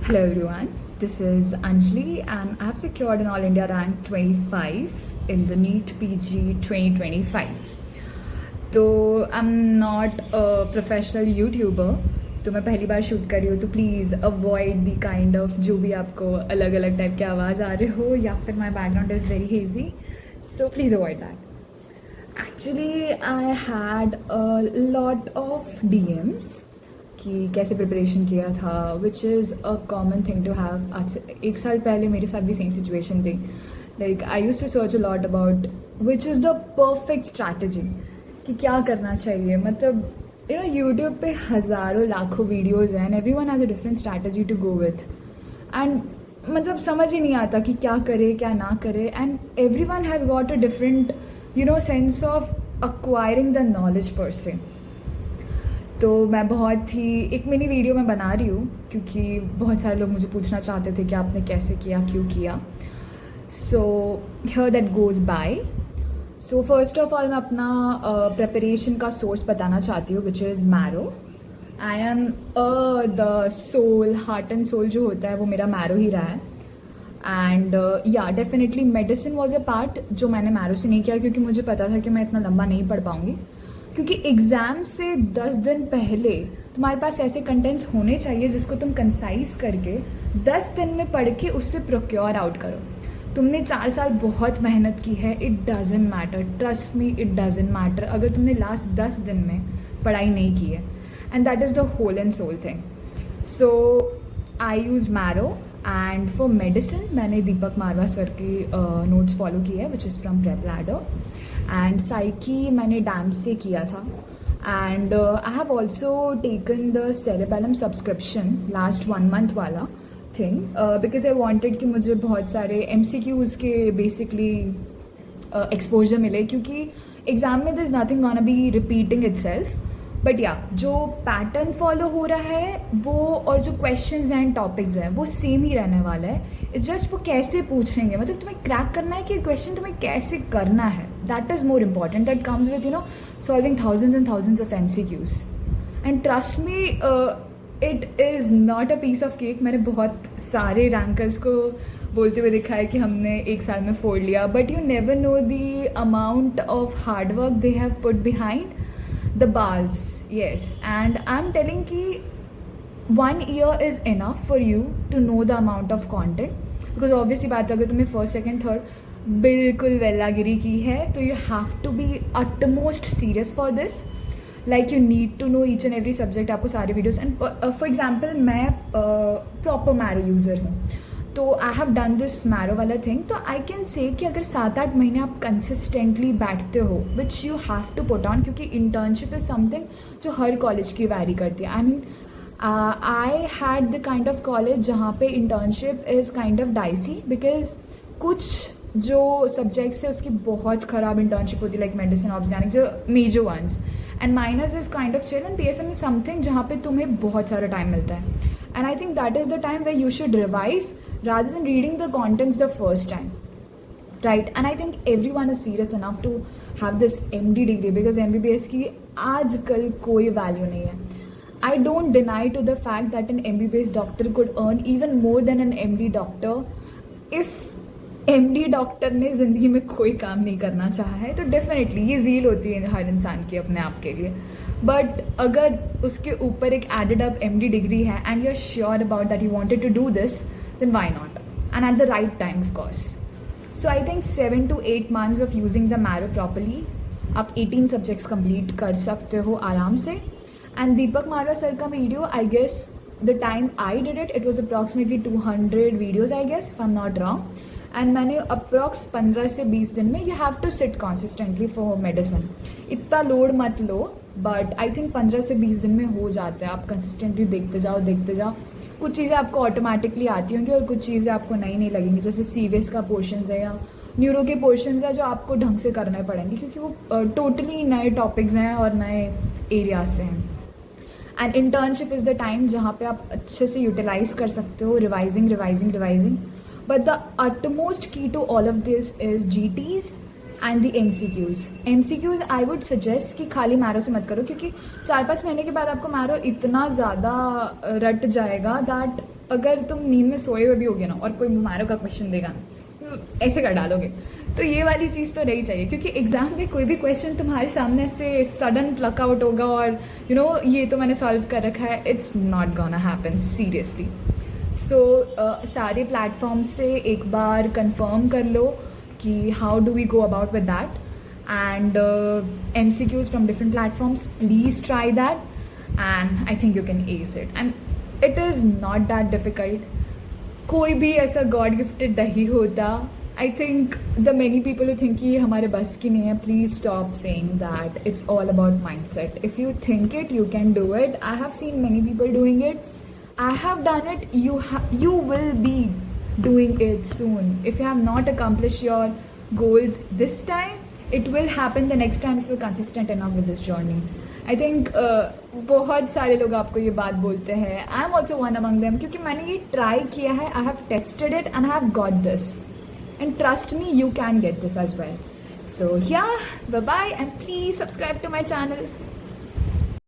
Hello everyone, this is Anjali and I have secured an All India rank 25 in the NEET PG 2025. तो I'm not a professional YouTuber, तो मैं पहली बार shoot कर रही हूँ, तो please avoid the kind of जो भी आपको अलग अलग टाइप के आवाज़ आ रहे हो या फिर my background is very hazy, so please avoid that. Actually, I had a lot of DMs कि कैसे प्रिपरेशन किया था, which is a common thing to have. आज से एक साल पहले मेरे साथ भी सेम सिचुएशन थी. Like I use to search a lot about which is the perfect strategy कि क्या करना चाहिए. मतलब यू नो यूट्यूब पे हज़ारों लाखों वीडियोज़ हैं and every one has a different strategy to go with. And मतलब समझ ही नहीं आता कि क्या करे क्या ना करे. And every one has got a different sense of acquiring the knowledge पर से. तो मैं बहुत ही एक मिनी वीडियो मैं बना रही हूँ क्योंकि बहुत सारे लोग मुझे पूछना चाहते थे कि आपने कैसे किया, क्यों किया. So here that goes by. So first of all मैं अपना प्रिपरेशन का सोर्स बताना चाहती हूँ, which is Marrow. I am the soul, heart and soul जो होता है वो मेरा मैरो ही रहा है. एंड या definitely medicine was a part जो मैंने मैरो से नहीं किया क्योंकि मुझे पता था कि मैं इतना लंबा नहीं पढ़ पाऊँगी. क्योंकि एग्ज़ाम से 10 दिन पहले तुम्हारे पास ऐसे कंटेंट्स होने चाहिए जिसको तुम कंसाइज करके 10 दिन में पढ़ के उससे प्रोक्योर आउट करो. तुमने 4 साल बहुत मेहनत की है, it doesn't matter, trust me it doesn't matter अगर तुमने लास्ट 10 दिन में पढ़ाई नहीं की है. And that is the whole and soul thing. So I use Marrow. And for medicine मैंने दीपक मारवा सर की नोट्स फॉलो की है, which is from Prep Ladder. And psych मैंने डैम से किया था. And I have also taken the Cerebellum subscription last 1 month वाला थिंग बिकॉज आई वॉन्टेड कि मुझे बहुत सारे MCQs के बेसिकली एक्सपोजर मिले क्योंकि एग्जाम में this is nothing gonna be repeating itself. But या जो पैटर्न फॉलो हो रहा है वो और जो क्वेश्चंस एंड टॉपिक्स हैं वो सेम ही रहने वाला है. इट्स जस्ट वो कैसे पूछेंगे, मतलब तुम्हें क्रैक करना है कि क्वेश्चन तुम्हें कैसे करना है. That is more important. That comes with solving thousands and thousands of MCQs. And trust me it is not a piece of cake. मैंने बहुत सारे रैंकर्स को बोलते हुए देखा है कि हमने एक साल में फोड़ लिया, but you never know the amount of hard work they have put behind the bars. Yes, and I'm telling ki 1 year is enough for you to know the amount of content, because obviously बात अगर तुम्हें first second third बिल्कुल वेलागिरी की है तो you have to be utmost serious for this. Like you need to know each and every subject. आपको सारे videos and for example मैं proper मैरो यूज़र हूँ तो I have done this marrow वाला थिंग. तो आई कैन से कि अगर 7-8 महीने आप कंसिस्टेंटली बैठते हो, which you have to put on, क्योंकि इंटर्नशिप इज़ समथिंग जो हर कॉलेज की वैरी करती है. I mean I had the kind of college जहाँ पे internship is kind of dicey because कुछ जो सब्जेक्ट्स है उसकी बहुत ख़राब इंटर्नशिप होती है, लाइक मेडिसिन, ऑर्गेनिक, जो major ones. And minors is kind of chill. And PSM is something जहाँ पे तुम्हें बहुत सारा टाइम मिलता है. And I think that is the time way you should revise rather than reading the contents the first time, right? And I think everyone is serious enough to have this MD degree because MBBS की आजकल कोई value नहीं है. I don't deny to the fact that an MBBS doctor could earn even more than an MD doctor if MD doctor ने ज़िंदगी में कोई काम नहीं करना चाहा है. तो डेफिनेटली ये ज़ील होती है हर इंसान की अपने आप के लिए. बट अगर उसके ऊपर एक एडेड अप MD डिग्री है and you are sure about that you wanted to do this, then why not? And at the right time, of course. So I think 7 to 8 months of using the Marrow properly, आप 18 subjects complete कर सकते हो आराम से. And Deepak Marwah sir का video, I guess the time I did it, it was approximately 200 videos, I guess, if I'm not wrong. And मैंने approx 15 से 20 दिन में, you have to sit consistently for medicine. इतना लोड मत लो, but I think 15 से 20 दिन में हो जाता है. आप कंसिस्टेंटली देखते जाओ. कुछ चीज़ें आपको ऑटोमेटिकली आती होंगी और कुछ चीज़ें आपको नहीं लगेंगी. जैसे CVS का पोर्शंस है या न्यूरो के पोर्शंस है जो आपको ढंग से करने पड़ेंगे क्योंकि वो टोटली नए टॉपिक्स हैं और नए एरियाज से हैं. And internship is the time जहाँ पे आप अच्छे से यूटिलाइज कर सकते हो, revising. But the utmost key to all of this is GTs and the MCQs I would suggest कि खाली मैरो से मत करो क्योंकि 4-5 महीने के बाद आपको मैरो इतना ज़्यादा रट जाएगा दैट अगर तुम नींद में सोए हुए भी होगे ना और कोई बीमारों का क्वेश्चन देगा ना, ऐसे कर डालोगे। तो ये वाली चीज़ तो नहीं चाहिए, क्योंकि एग्जाम में कोई भी क्वेश्चन तुम्हारे सामने से सडन प्लक आउट होगा और ये तो मैंने सॉल्व कर रखा है, it's not gonna happen seriously. So सारे प्लेटफॉर्म से एक बार कंफर्म कर लो कि how do we go about with that, and MCQs from different platforms, please try that, and I think you can ace it, and it is not that difficult. कोई भी ऐसा गॉड गिफ्टेड नहीं होता। I think the many people who think कि हमारे बस की नहीं है, please stop saying that. It's all about mindset. If you think it you can do it. I have seen many people doing it, I have done it, you will be doing it soon. If you have not accomplished your goals this time, it will happen the next time if you're consistent enough with this journey. I think बहुत सारे लोग आपको ये बात बोलते हैं, I am also one among them, क्योंकि मैंने ये ट्राई किया है, I have tested it and I have got this, and trust me you can get this as well. So yeah, bye bye, and please subscribe to my channel.